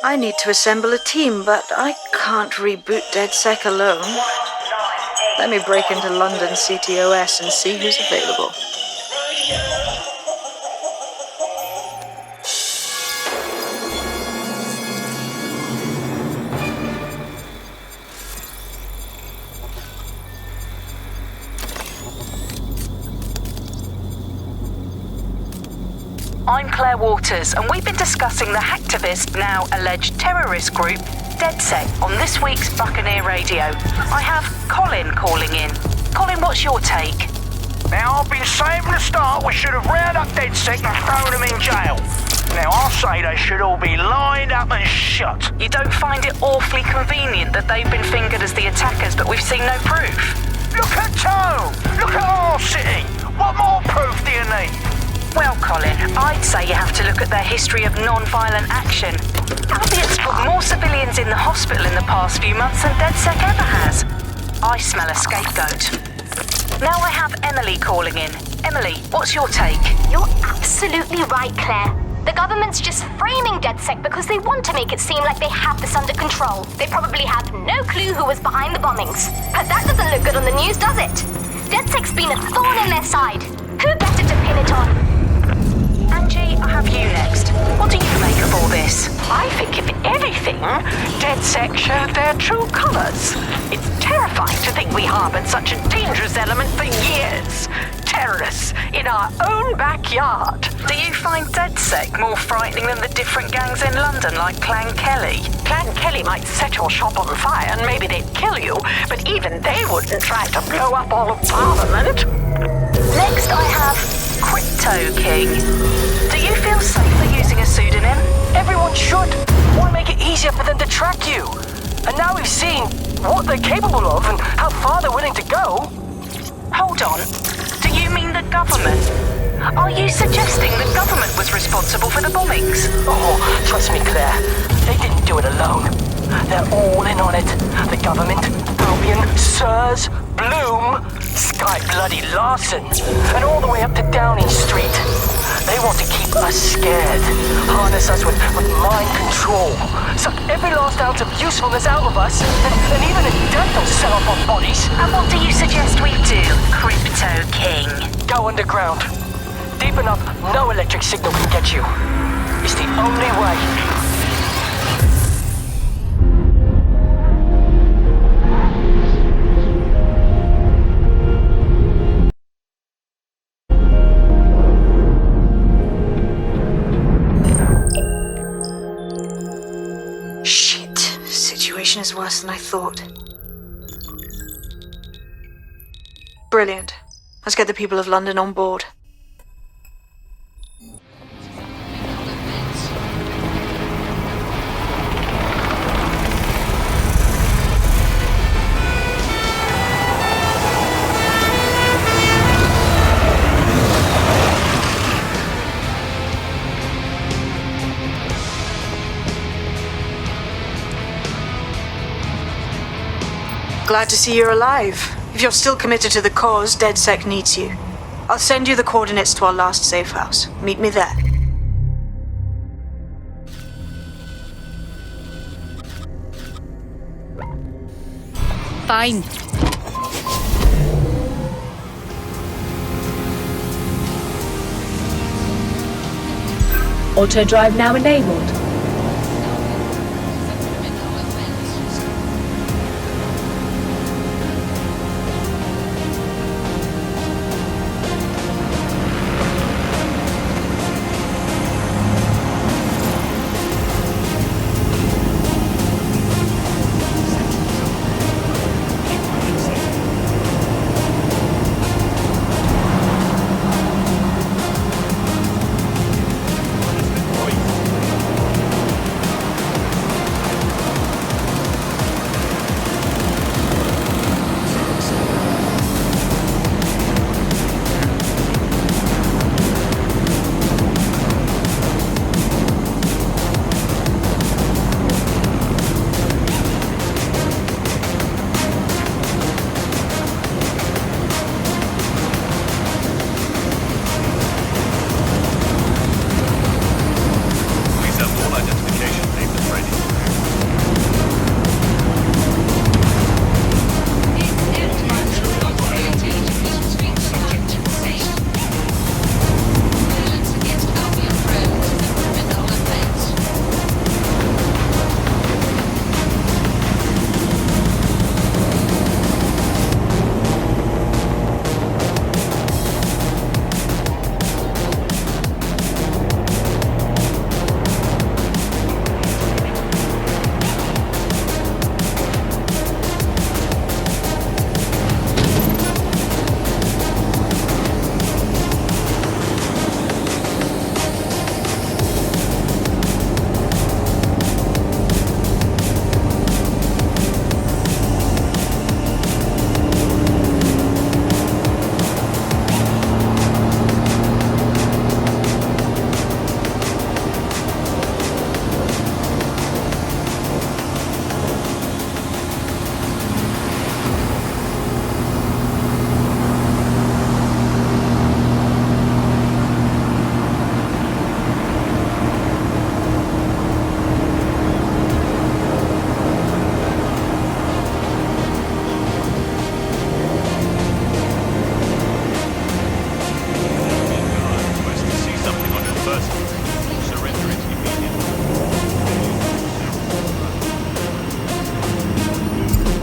I need to assemble a team, but I can't reboot DedSec alone. Let me break into London CTOS and see who's available. I'm Claire Waters, and we've been discussing the hacktivist, now alleged terrorist group, DedSec, on this week's Buccaneer Radio. I have Colin calling in. Colin, what's your take? Now, I've been saying from the start we should have rounded up DedSec and thrown them in jail. Now, I'll say they should all be lined up and shot. You don't find it awfully convenient that they've been fingered as the attackers, but we've seen no proof? Look at Tone! Look at our city! What more proof do you need? Well, Colin, I'd say you have to look at their history of non-violent action. Albion's put more civilians in the hospital in the past few months than DedSec ever has. I smell a scapegoat. Now I have Emily calling in. Emily, what's your take? You're absolutely right, Claire. The government's just framing DedSec because they want to make it seem like they have this under control. They probably have no clue who was behind the bombings. But that doesn't look good on the news, does it? DedSec's been a thorn in their side. Who better to pin it on? Angie, I have you next. What do you make of all this? I think, if anything, DedSec showed their true colours. It's terrifying to think we harboured such a dangerous element for years. Terrorists in our own backyard. Do you find DedSec more frightening than the different gangs in London, like Clan Kelly? Clan Kelly might set your shop on fire and maybe they'd kill you, but even they wouldn't try to blow up all of Parliament. Next I have Crypto King. Do you feel safer using a pseudonym? Everyone should. Want to make it easier for them to track you. And now we've seen what they're capable of and how far they're willing to go. Hold on. Do you mean the government? Are you suggesting the government was responsible for the bombings? Oh, trust me, Claire. They didn't do it alone. They're all in on it. The government, Albion, Sirs, Bloom, Sky Bloody Larson, and all the way up to Downing Street. They want to keep us scared, harness us with mind control, suck every last ounce of usefulness out of us, and even in death they'll sell off our bodies. And what do you suggest we do, Crypto King? Go underground. Deep enough, no electric signal can get you. It's the only way. Shit. Situation is worse than I thought. Brilliant. Let's get the people of London on board. Glad to see you're alive. If you're still committed to the cause, DedSec needs you. I'll send you the coordinates to our last safe house. Meet me there. Fine. Auto drive now enabled.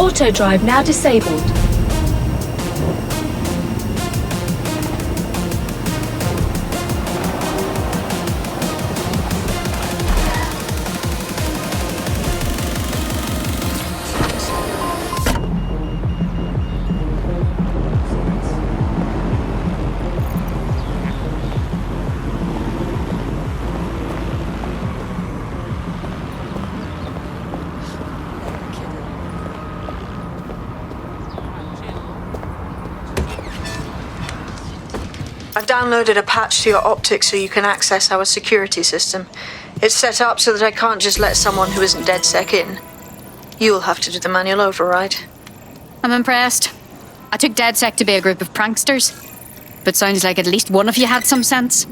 Auto drive now disabled. I've downloaded a patch to your optics so you can access our security system. It's set up so that I can't just let someone who isn't DedSec in. You'll have to do the manual override. I'm impressed. I took DedSec to be a group of pranksters, but sounds like at least one of you had some sense.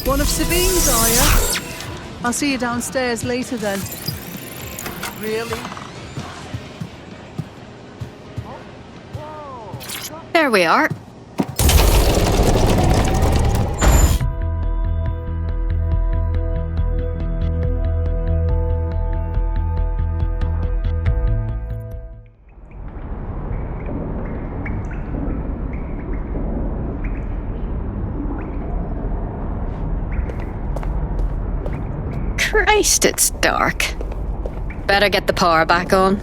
One of Sabine's, are you? I'll see you downstairs later then. Really? There we are. Christ, it's dark. Better get the power back on.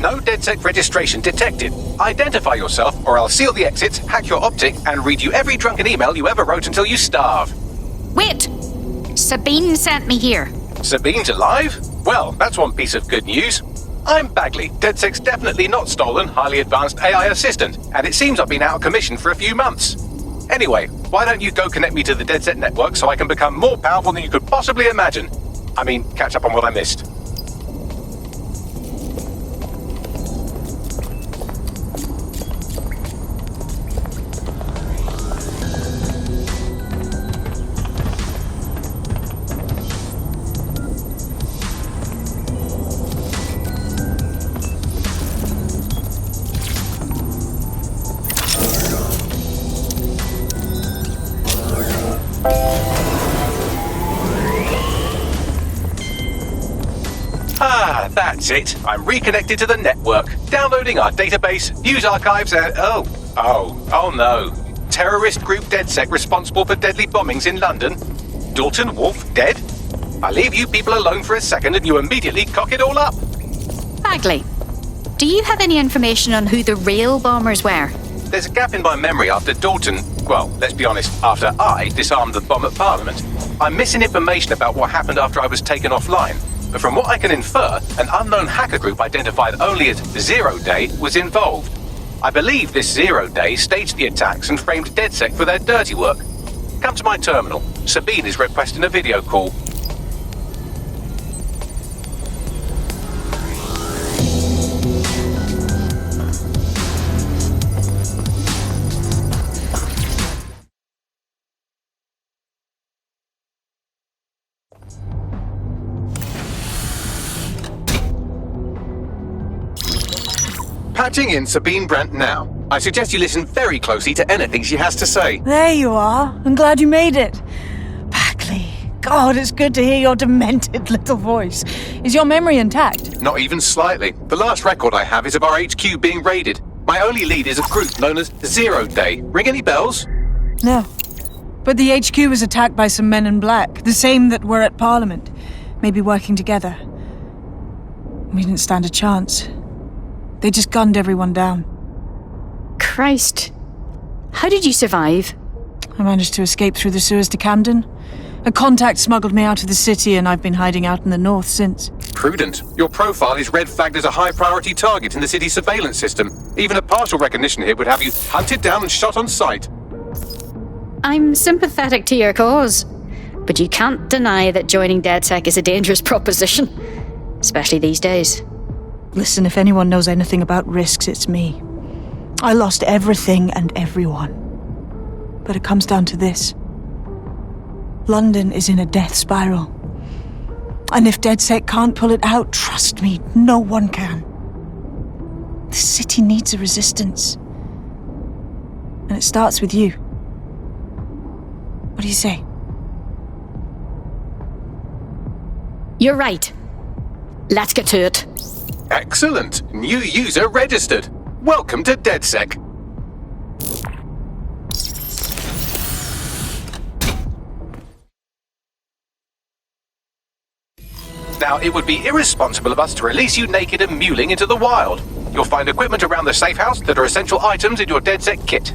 No DedSec registration detected. Identify yourself, or I'll seal the exits, hack your optic, and read you every drunken email you ever wrote until you starve. Wait! Sabine sent me here. Sabine's alive? Well, that's one piece of good news. I'm Bagley, DedSec's definitely not stolen, highly advanced AI assistant, and it seems I've been out of commission for a few months. Anyway, why don't you go connect me to the DedSec network so I can become more powerful than you could possibly imagine? I mean, catch up on what I missed. Ah, that's it. I'm reconnected to the network, downloading our database, news archives, and oh no. Terrorist group DedSec responsible for deadly bombings in London. Dalton Wolf dead? I leave you people alone for a second and you immediately cock it all up. Bagley, do you have any information on who the real bombers were? There's a gap in my memory after Dalton, well, let's be honest, after I disarmed the bomb at Parliament. I'm missing information about what happened after I was taken offline. But from what I can infer, an unknown hacker group identified only as Zero Day was involved. I believe this Zero Day staged the attacks and framed DedSec for their dirty work. Come to my terminal. Sabine is requesting a video call. Patching in Sabine Brandt now. I suggest you listen very closely to anything she has to say. There you are. I'm glad you made it. Bagley, God, it's good to hear your demented little voice. Is your memory intact? Not even slightly. The last record I have is of our HQ being raided. My only lead is a group known as 0 Day. Ring any bells? No. But the HQ was attacked by some men in black, the same that were at Parliament. Maybe working together. We didn't stand a chance. They just gunned everyone down. Christ. How did you survive? I managed to escape through the sewers to Camden. A contact smuggled me out of the city, and I've been hiding out in the north since. Prudent. Your profile is red flagged as a high-priority target in the city's surveillance system. Even a partial recognition here would have you hunted down and shot on sight. I'm sympathetic to your cause, but you can't deny that joining DedSec is a dangerous proposition, especially these days. Listen, if anyone knows anything about risks, it's me. I lost everything and everyone. But it comes down to this. London is in a death spiral. And if DedSec can't pull it out, trust me, no one can. The city needs a resistance. And it starts with you. What do you say? You're right. Let's get to it. Excellent. New user registered. Welcome to DedSec. Now, it would be irresponsible of us to release you naked and mewling into the wild. You'll find equipment around the safe house that are essential items in your DedSec kit.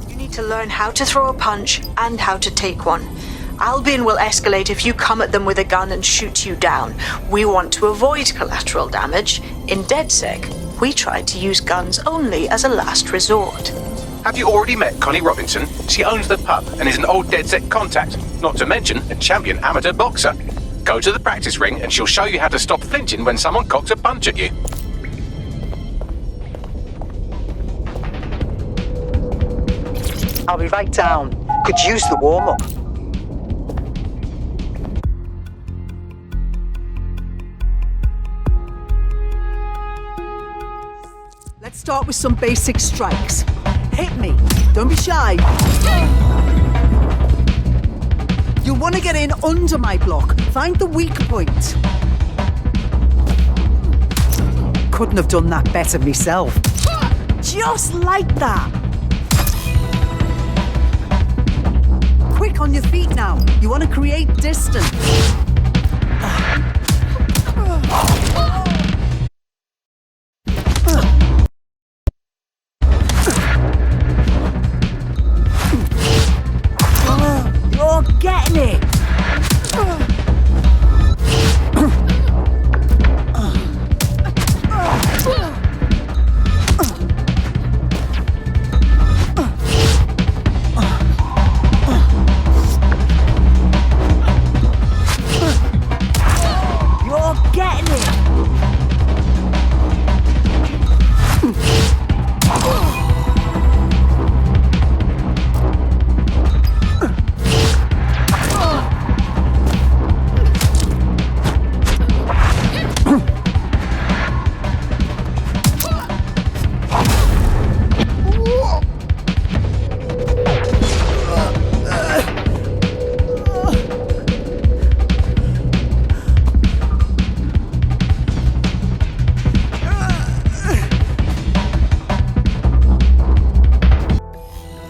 You need to learn how to throw a punch and how to take one. Albion will escalate if you come at them with a gun and shoot you down. We want to avoid collateral damage. In DedSec, we tried to use guns only as a last resort. Have you already met Connie Robinson? She owns the pub and is an old DedSec contact, not to mention a champion amateur boxer. Go to the practice ring and she'll show you how to stop flinching when someone cocks a punch at you. I'll be right down. Could use the warm-up. Let's start with some basic strikes. Hit me. Don't be shy. You'll want to get in under my block. Find the weak point. Couldn't have done that better myself. Just like that. Quick on your feet now. You want to create distance. You're getting it.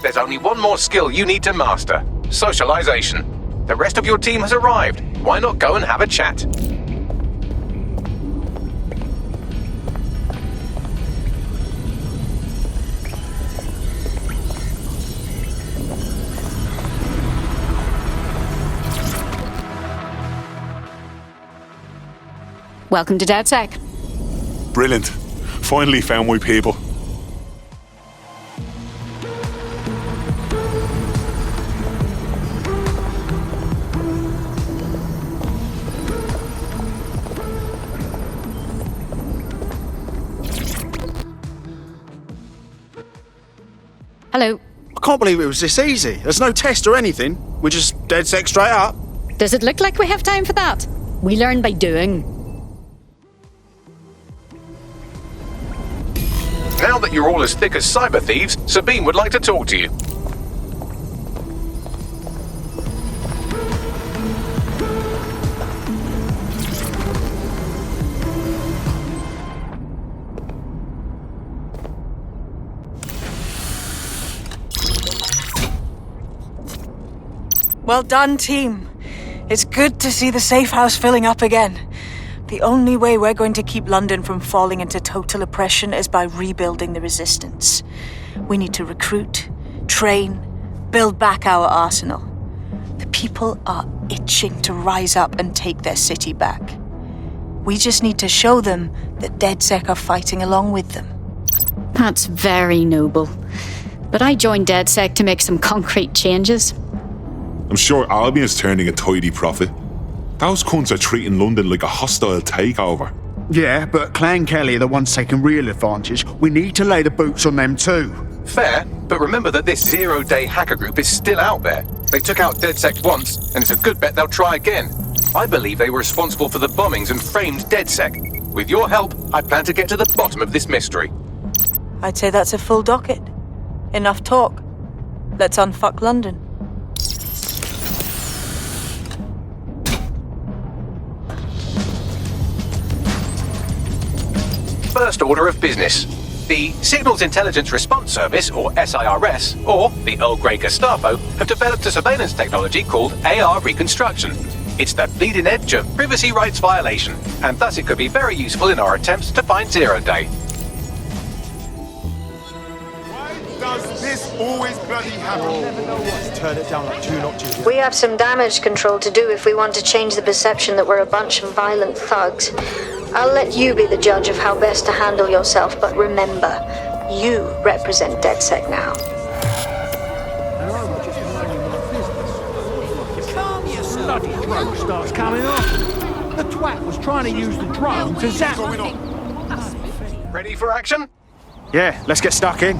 There's only one more skill you need to master: socialization. The rest of your team has arrived. Why not go and have a chat? Welcome to DedSec. Brilliant. Finally found my people. Hello. I can't believe it was this easy. There's no test or anything. We're just DedSec straight up. Does it look like we have time for that? We learn by doing. Now that you're all as thick as cyber thieves, Sabine would like to talk to you. Well done, team. It's good to see the safe house filling up again. The only way we're going to keep London from falling into total oppression is by rebuilding the resistance. We need to recruit, train, build back our arsenal. The people are itching to rise up and take their city back. We just need to show them that DedSec are fighting along with them. That's very noble. But I joined DedSec to make some concrete changes. I'm sure Albion's turning a tidy profit. Those cunts are treating London like a hostile takeover. Yeah, but Clan Kelly are the ones taking real advantage. We need to lay the boots on them too. Fair, but remember that this zero-day hacker group is still out there. They took out DedSec once, and it's a good bet they'll try again. I believe they were responsible for the bombings and framed DedSec. With your help, I plan to get to the bottom of this mystery. I'd say that's a full docket. Enough talk. Let's unfuck London. First order of business. The Signals Intelligence Response Service, or SIRS, or the Earl Grey Gestapo, have developed a surveillance technology called AR Reconstruction. It's the bleeding edge of privacy rights violation, and thus it could be very useful in our attempts to find Zero Day. Why does this always bloody happen? Turn it down like 2 notches. We have some damage control to do if we want to change the perception that we're a bunch of violent thugs. I'll let you be the judge of how best to handle yourself, but remember, you represent DedSec now. Bloody drone starts coming off. The twat was trying to use the drone to zap. Ready for action? Yeah, let's get stuck in.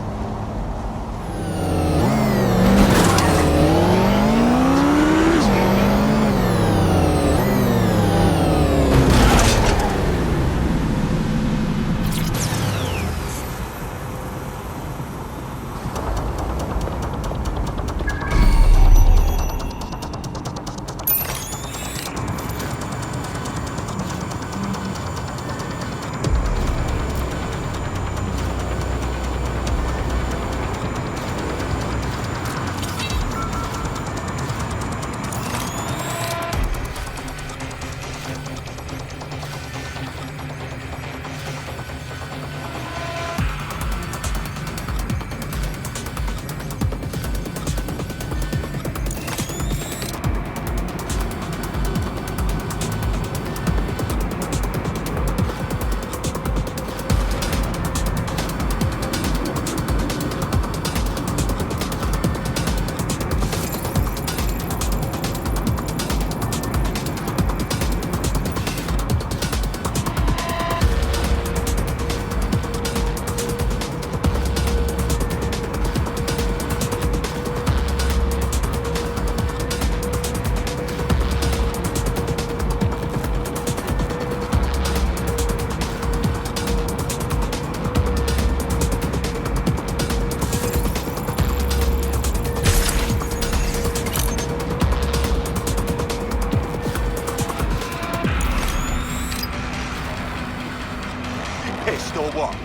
Pissed or what?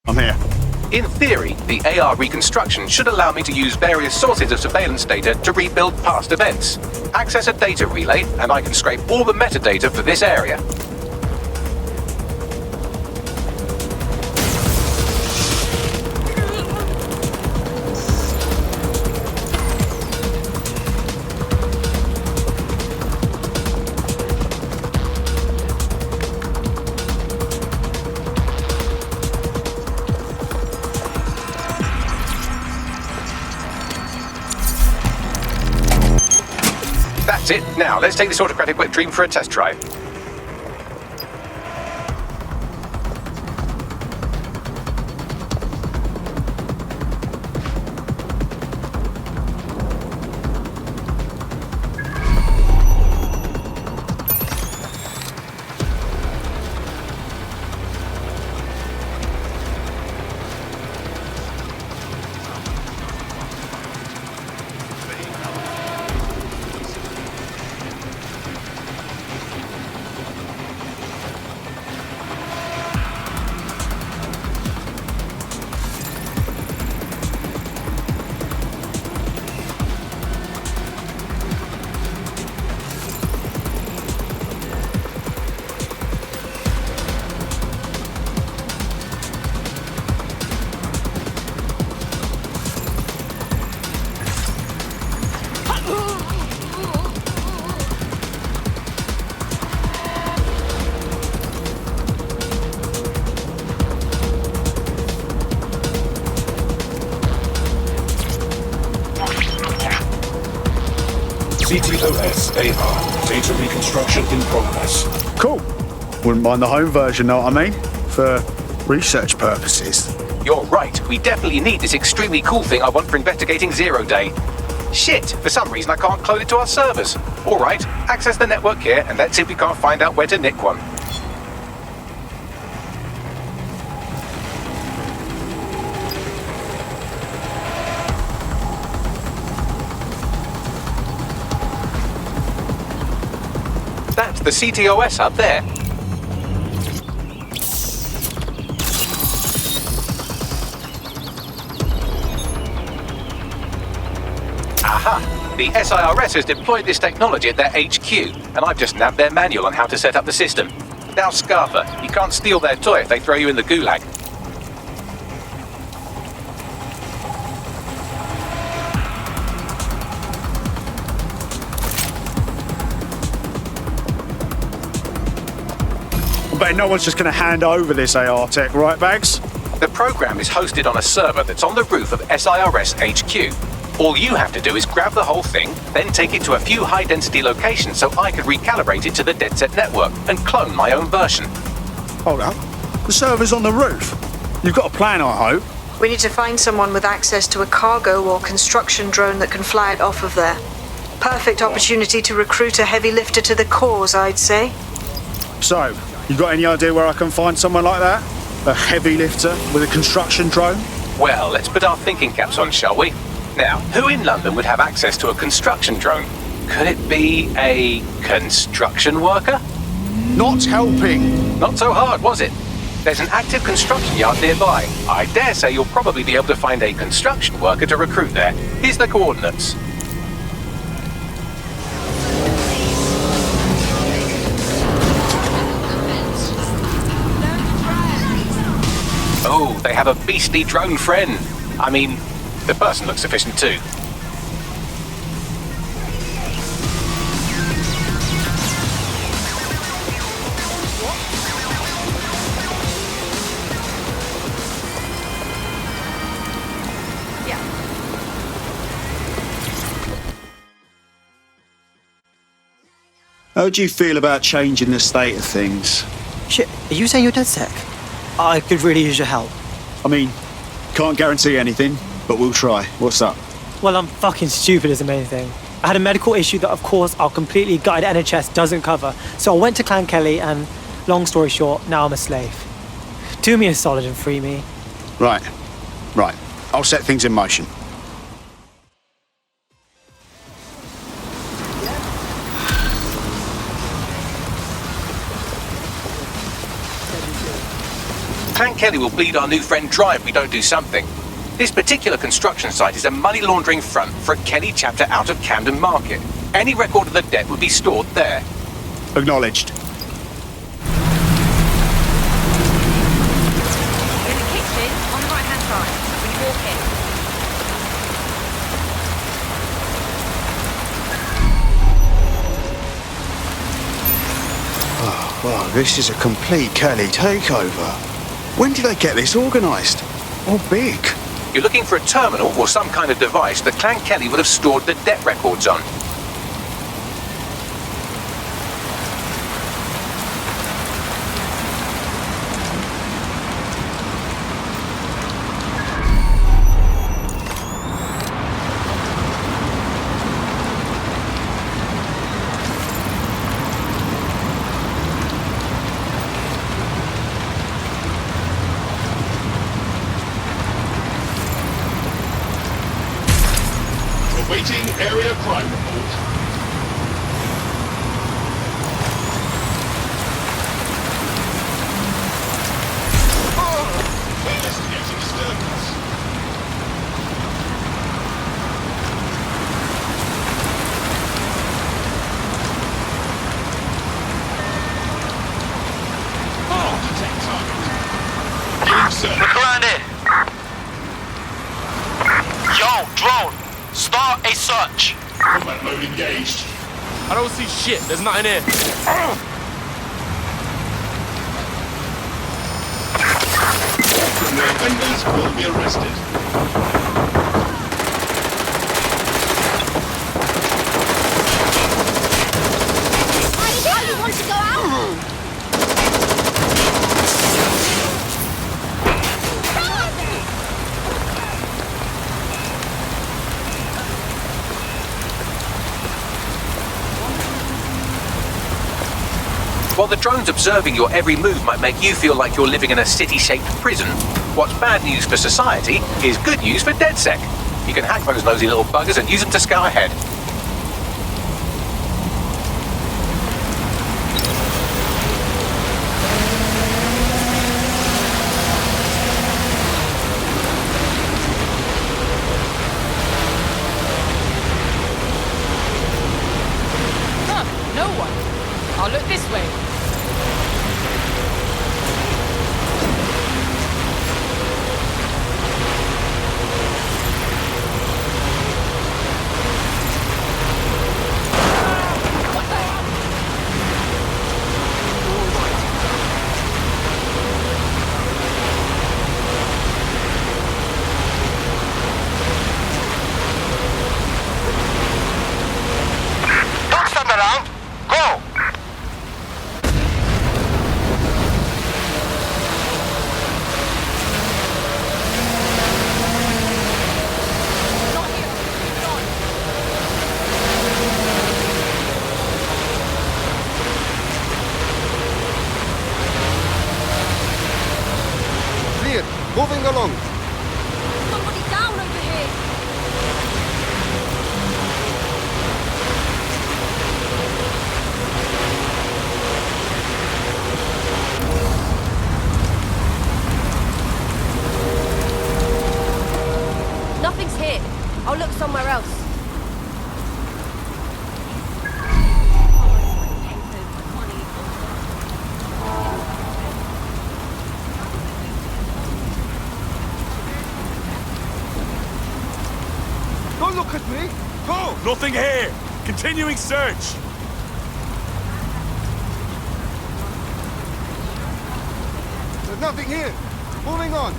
I'm here. In theory, the AR reconstruction should allow me to use various sources of surveillance data to rebuild past events. Access a data relay, and I can scrape all the metadata for this area. That's it. Now, let's take this autocratic wet dream for a test drive. CTOS AR. Data reconstruction in progress. Cool. Wouldn't mind the home version, know what I mean? For research purposes. You're right. We definitely need this extremely cool thing I want for investigating Zero Day. Shit, for some reason I can't clone it to our servers. Alright, access the network here and let's see if we can't find out where to nick one. That's the CTOS up there. Aha! The SIRS has deployed this technology at their HQ, and I've just nabbed their manual on how to set up the system. Now, Scarfer, you can't steal their toy if they throw you in the gulag. I bet no one's just going to hand over this AR tech, right, Bags? The program is hosted on a server that's on the roof of SIRS HQ. All you have to do is grab the whole thing, then take it to a few high-density locations so I could recalibrate it to the DedSec network and clone my own version. Hold up. The server's on the roof. You've got a plan, I hope. We need to find someone with access to a cargo or construction drone that can fly it off of there. Perfect opportunity to recruit a heavy lifter to the cause, I'd say. So, you got any idea where I can find someone like that? A heavy lifter with a construction drone? Well, let's put our thinking caps on, shall we? Now, who in London would have access to a construction drone? Could it be a construction worker? Not helping. Not so hard, was it? There's an active construction yard nearby. I dare say you'll probably be able to find a construction worker to recruit there. Here's the coordinates. Oh, they have a beastly drone friend. I mean, the person looks sufficient too. How do you feel about changing the state of things? Shit, are you saying you're DedSec? I could really use your help. I mean, can't guarantee anything, but we'll try. What's up? Well, I'm fucking stupid is the main thing. I had a medical issue that, of course, our completely gutted NHS doesn't cover. So I went to Clan Kelly and, long story short, now I'm a slave. Do me a solid and free me. Right. I'll set things in motion. Clan Kelly will bleed our new friend dry if we don't do something. This particular construction site is a money laundering front for a Kelly chapter out of Camden Market. Any record of the debt would be stored there. Acknowledged. In the kitchen, on the right-hand side, when you walk in. Oh, wow, this is a complete Kelly takeover. When did they get this organised? Or big? You're looking for a terminal or some kind of device that Clan Kelly would have stored the debt records on. Awaiting area crime report. Investigating disturbance. Detect target. Being searched. Look around here. Yo, drone, start a search. Combat mode engaged. I don't see shit. There's nothing here. Criminal offenders will be arrested. Why do you want to go out? While the drones observing your every move might make you feel like you're living in a city-shaped prison, what's bad news for society is good news for DedSec. You can hack those nosy little buggers and use them to scout ahead. No one. I'll look this way. Don't stand around. Go. Clear. Moving along. Somebody down over here. Nothing's here. I'll look somewhere else. Don't look at me. Go. Nothing here. Continuing search. There's nothing here. Moving on.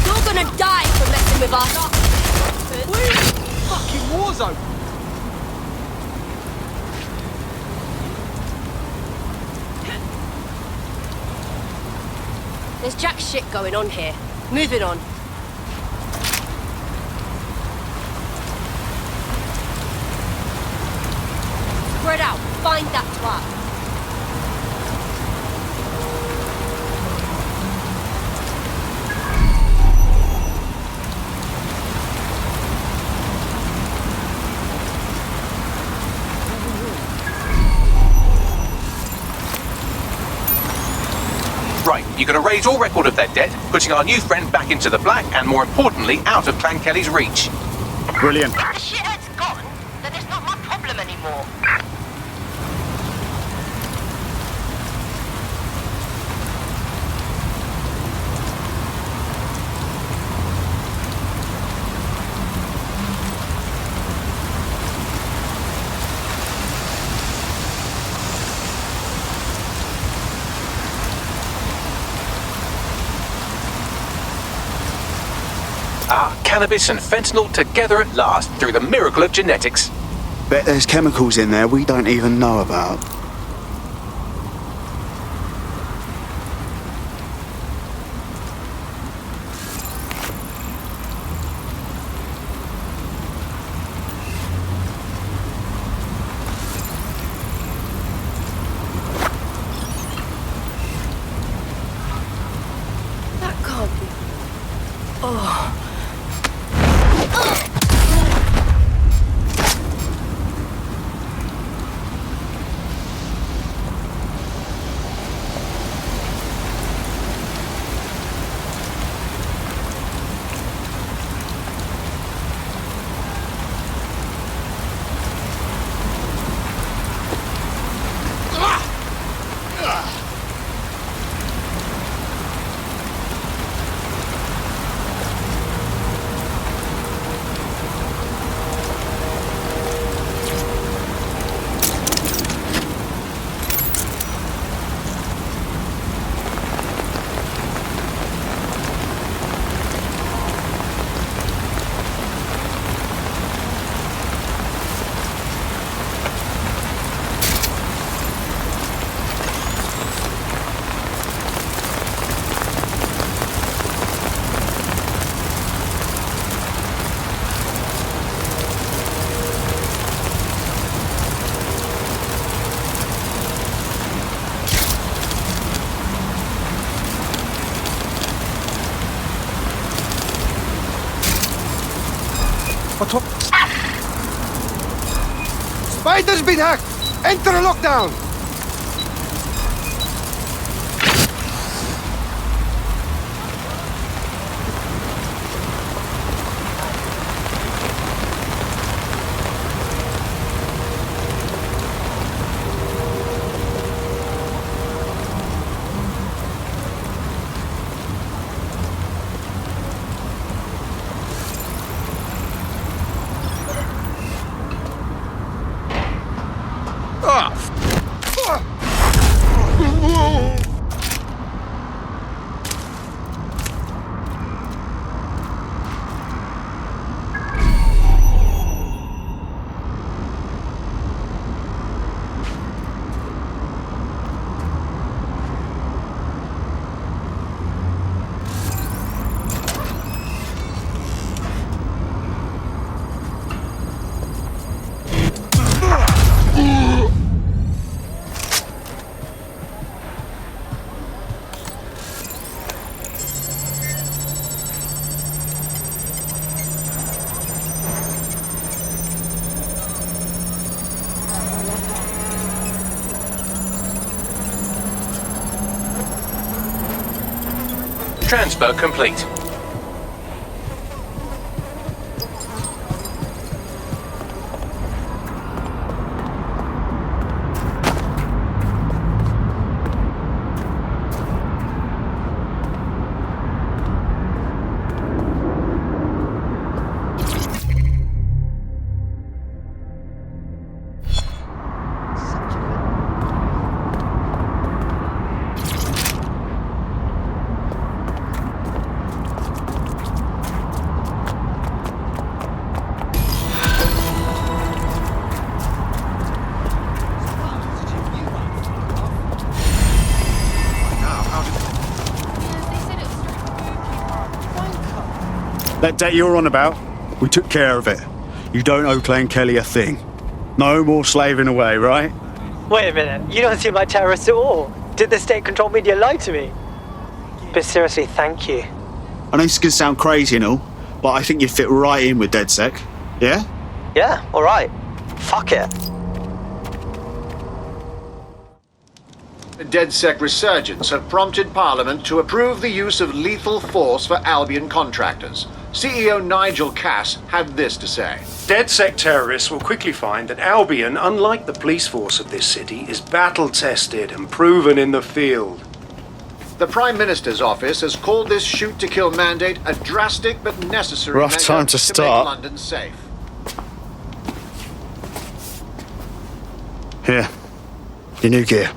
You're gonna die for messing with us. Fucking war zone. There's jack shit going on here. Moving on. Spread out. Find that twat. Right, you're going to raise all record of their debt, putting our new friend back into the black and, more importantly, out of Clan Kelly's reach. Brilliant. If the shithead's gone, then it's not my problem anymore. Cannabis and fentanyl together at last through the miracle of genetics. Bet there's chemicals in there we don't even know about. That can't be. Oh. Spider's been hacked! Enter a lockdown! Transfer complete. That debt you're on about, we took care of it. You don't owe Clan Kelly a thing. No more slaving away, right? Wait a minute, you don't seem like terrorists at all. Did the state-controlled media lie to me? But seriously, thank you. I know this is going to sound crazy and all, but I think you'd fit right in with DedSec. Yeah? Yeah, alright. Fuck it. DedSec resurgence have prompted Parliament to approve the use of lethal force for Albion contractors. CEO Nigel Cass had this to say. DedSec terrorists will quickly find that Albion, unlike the police force of this city, is battle-tested and proven in the field. The Prime Minister's office has called this shoot-to-kill mandate a drastic but necessary Rough measure time to start. make London safe. Here. Your new gear.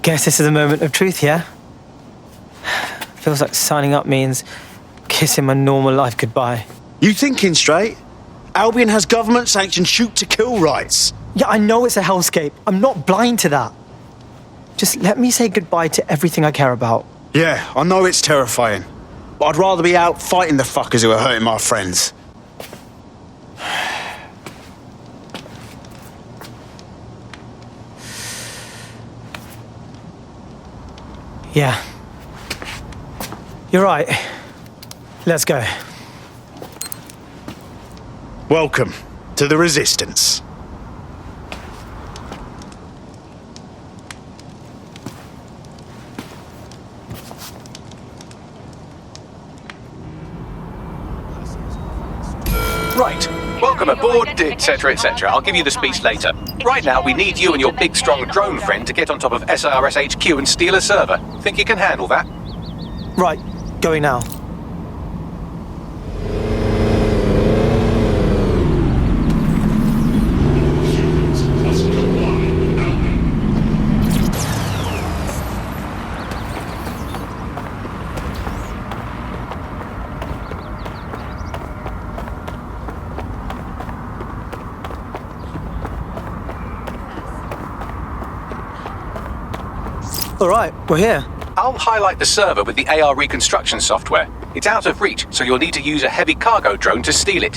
Guess this is a moment of truth, yeah? Feels like signing up means kissing my normal life goodbye. You thinking straight? Albion has government-sanctioned shoot-to-kill rights. Yeah, I know it's a hellscape. I'm not blind to that. Just let me say goodbye to everything I care about. Yeah, I know it's terrifying. But I'd rather be out fighting the fuckers who are hurting my friends. Yeah. You're right. Let's go. Welcome to the Resistance. Right. Welcome aboard, etc., etc. I'll give you the speech later. Right now, we need you and your big, strong drone friend to get on top of SRS HQ and steal a server. Think you can handle that? Right. Going now. All right, we're here. I'll highlight the server with the AR reconstruction software. It's out of reach, so you'll need to use a heavy cargo drone to steal it.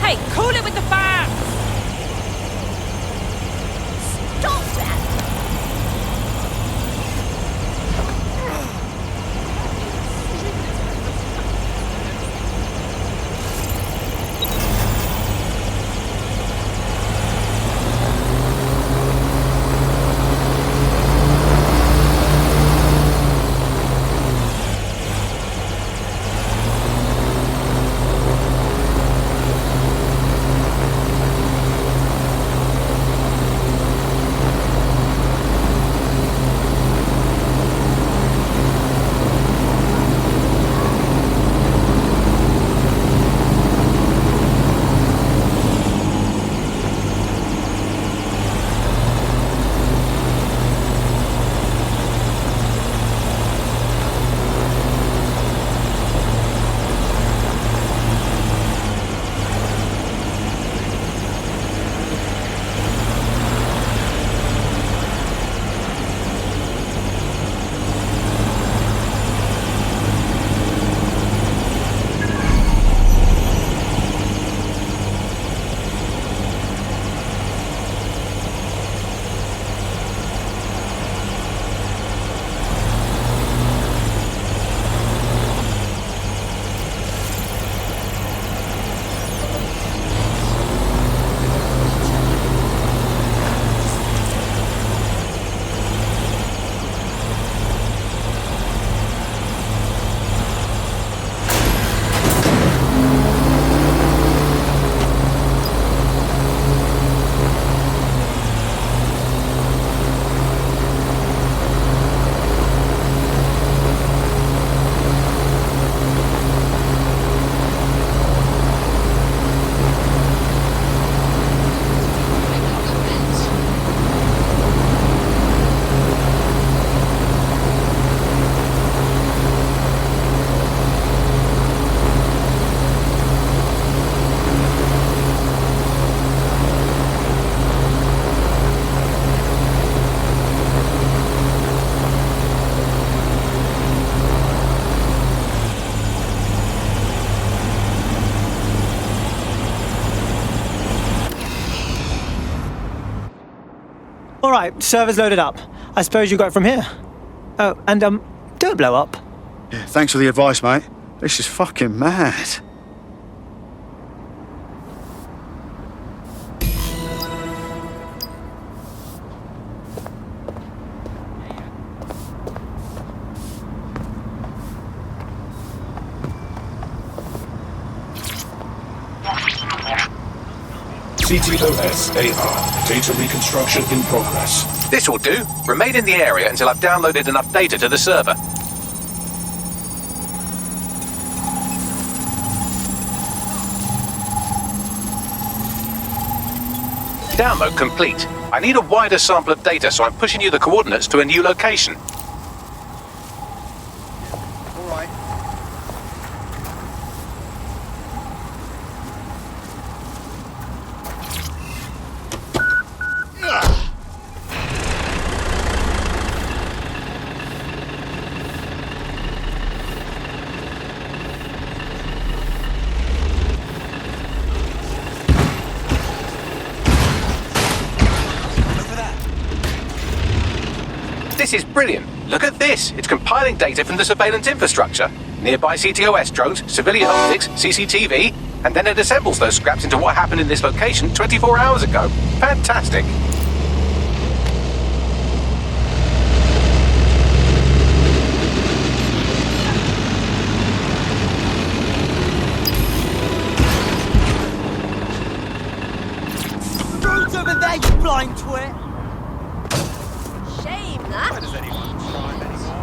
Hey, cool it with the fire! Stop that! All right, server's loaded up. I suppose you got it from here. Oh, and don't blow up. Yeah, thanks for the advice, mate. This is fucking mad. CTOS AR. Data reconstruction in progress. This will do. Remain in the area until I've downloaded enough data to the server. Download complete. I need a wider sample of data, so I'm pushing you the coordinates to a new location. All right. This is brilliant. Look at this. It's compiling data from the surveillance infrastructure. Nearby CTOS drones, civilian optics, CCTV, and then it assembles those scraps into what happened in this location 24 hours ago. Fantastic. Drone's over there, you blind twit! Shame that. Why does anyone drive anymore?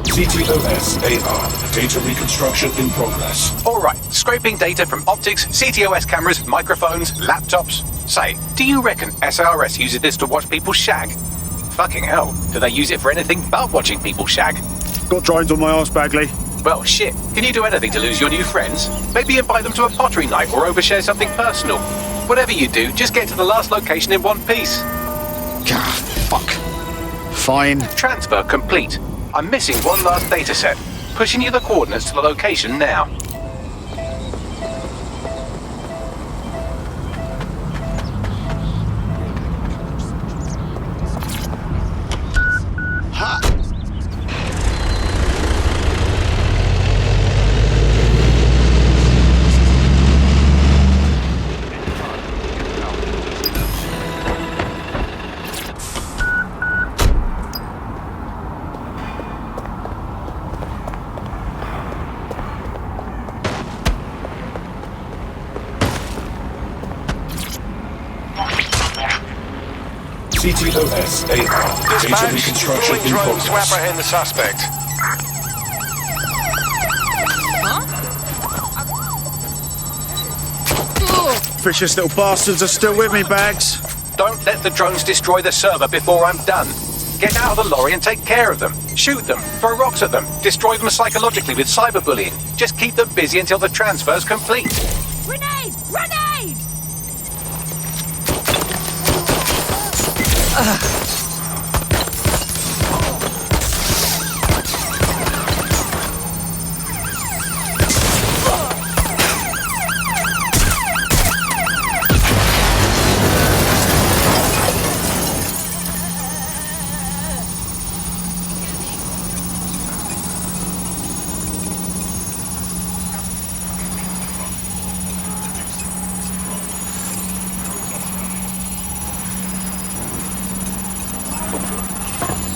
CTOS AR. Data reconstruction in progress. Alright, scraping data from optics, CTOS cameras, microphones, laptops. Say, do you reckon SRS uses this to watch people shag? Fucking hell, do they use it for anything but watching people shag? Got drones on my arse, Bagley. Well, shit, can you do anything to lose your new friends? Maybe invite them to a pottery night or overshare something personal. Whatever you do, just get to the last location in one piece. Ah, fuck. Fine. Transfer complete. I'm missing one last data set. Pushing you the coordinates to the location now. CTOS AR. Data reconstruction in drones to progress. apprehend the suspect. Vicious little bastards are still with me, Bags. Don't let the drones destroy the server before I'm done. Get out of the lorry and take care of them. Shoot them, throw rocks at them, destroy them psychologically with cyberbullying. Just keep them busy until the transfer's complete. Grenade! Grenade!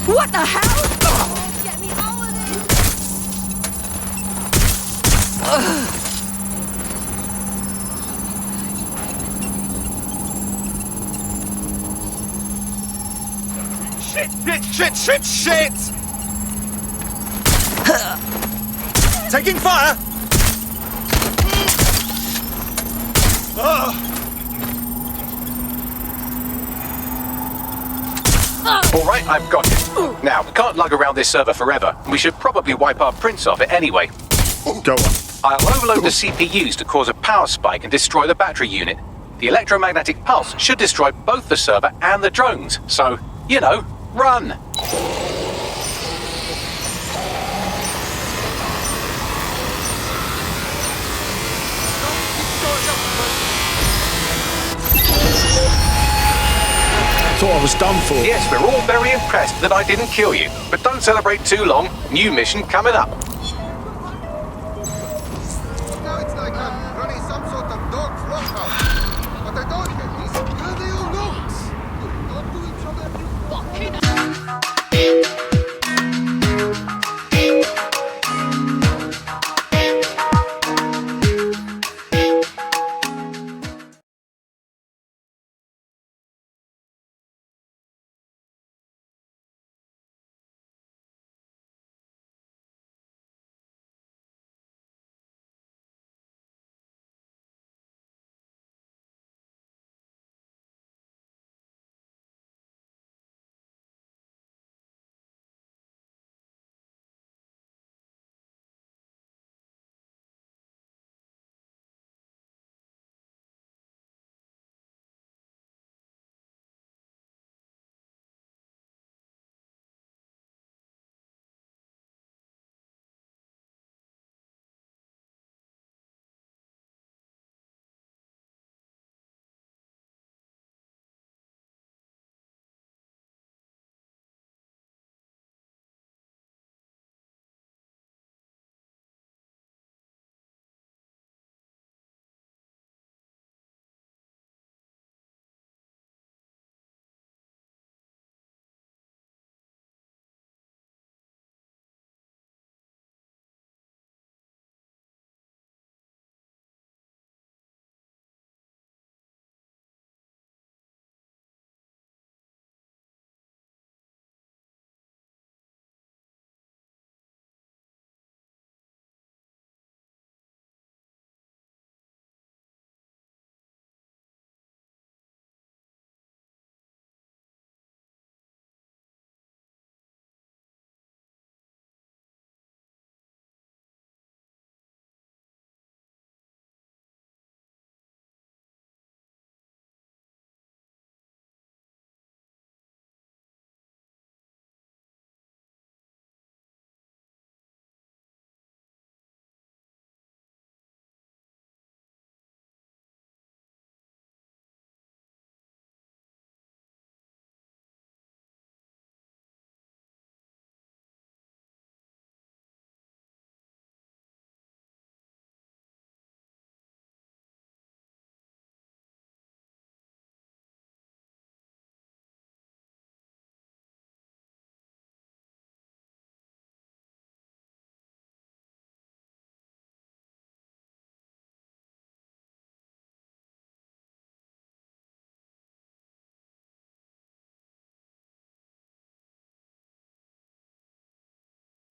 What the hell? Get me all of Shit, shit, shit, shit, shit! Taking fire! Alright, I've got it. Now, we can't lug around this server forever. We should probably wipe our prints off it anyway. Go on. I'll overload the CPUs to cause a power spike and destroy the battery unit. The electromagnetic pulse should destroy both the server and the drones. So, you know, run! thought I was done for. Yes, we're all very impressed that I didn't kill you. But don't celebrate too long. New mission coming up.